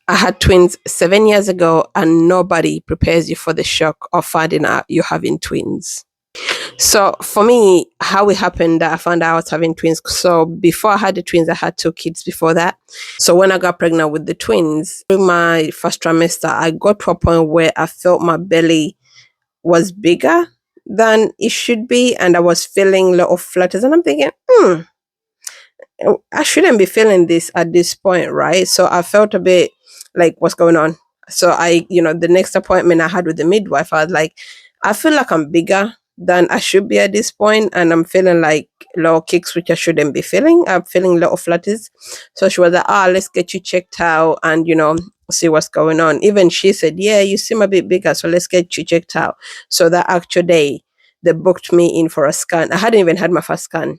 I had twins 7 years ago, and nobody prepares you for the shock of finding out you're having twins. So for me, how it happened that I found out I was having twins. So before I had the twins, I had two kids before that. So when I got pregnant with the twins, during my first trimester, I got to a point where I felt my belly was bigger than it should be, and I was feeling a lot of flutters. And I'm thinking, I shouldn't be feeling this at this point, right? So I felt a bit like, what's going on? So the next appointment I had with the midwife, I was like, I feel like I'm bigger than I should be at this point, and I'm feeling like low kicks, which I shouldn't be feeling. I'm feeling a lot of flutters. So she was like, let's get you checked out and, see what's going on. Even she said, yeah, you seem a bit bigger, so let's get you checked out. So that actual day, they booked me in for a scan. I hadn't even had my first scan.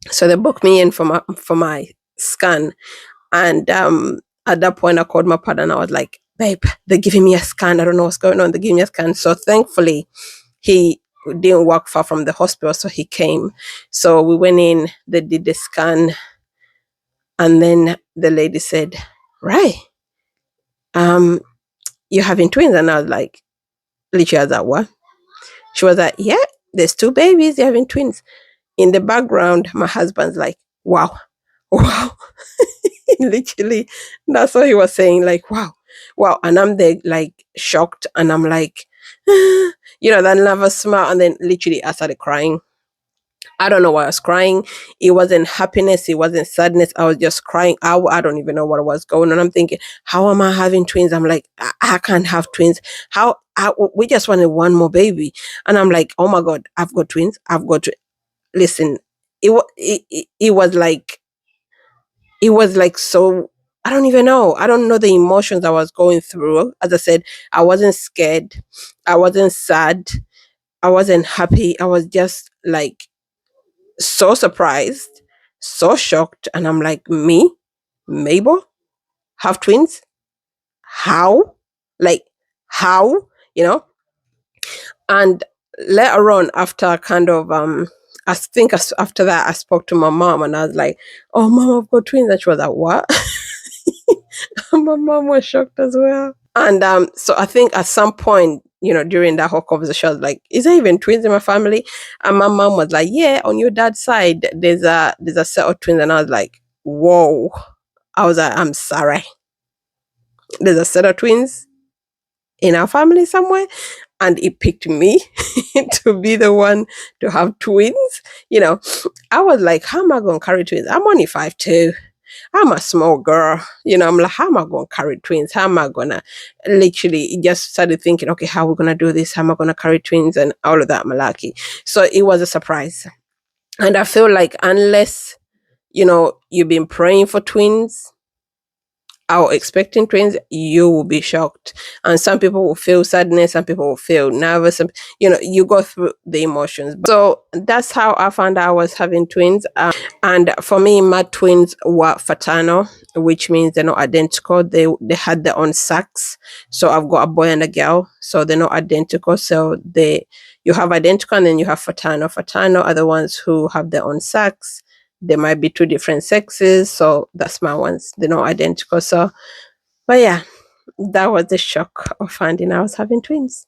So they booked me in for my scan. And at that point, I called my partner and I was like, babe, they're giving me a scan. I don't know what's going on. They're giving me a scan. So thankfully, he didn't work far from the hospital. So he came. So we went in, they did the scan. And then the lady said, right, you're having twins. And I was like, literally, I was like, what? She was like, yeah, there's two babies. They're having twins. In the background, my husband's like, wow, wow. Literally, that's what he was saying, like, wow, wow. And I'm there, like, shocked. And I'm like, that nervous smile. And then literally, I started crying. I don't know why I was crying. It wasn't happiness. It wasn't sadness. I was just crying. I don't even know what was going on. I'm thinking, how am I having twins? I'm like, I can't have twins. We just wanted one more baby. And I'm like, oh my God, I've got twins. I've got to listen. It was like so, I don't even know. I don't know the emotions I was going through. As I said, I wasn't scared. I wasn't sad. I wasn't happy. I was just like so surprised, so shocked. And I'm like, me, Mabel, have twins? How? Like, how? You know? And later on, after kind of, I think after that, I spoke to my mom and I was like, oh, mom, I've got twins. And she was like, what? My mom was shocked as well. And so I think at some point, during that whole conversation, I was like, is there even twins in my family? And my mom was like, yeah, on your dad's side, there's a set of twins. And I was like, whoa. I was like, I'm sorry. There's a set of twins in our family somewhere. And it picked me to be the one to have twins. I was like, how am I going to carry twins? I'm only 5'2". I'm a small girl. I'm like, how am I going to carry twins? How am I going to literally just started thinking, okay, how are we going to do this? How am I going to carry twins and all of that malarkey? So it was a surprise. And I feel like unless, you've been praying for twins or expecting twins, you will be shocked. And some people will feel sadness, some people will feel nervous. You go through the emotions. So that's how I found out I was having twins. And for me, my twins were fraternal, which means they're not identical. They had their own sex. So I've got a boy and a girl. So they're not identical. So you have identical and then you have fraternal. Fraternal are the ones who have their own sex. There might be two different sexes, so that's my ones. They're not identical. So, but yeah, that was the shock of finding I was having twins.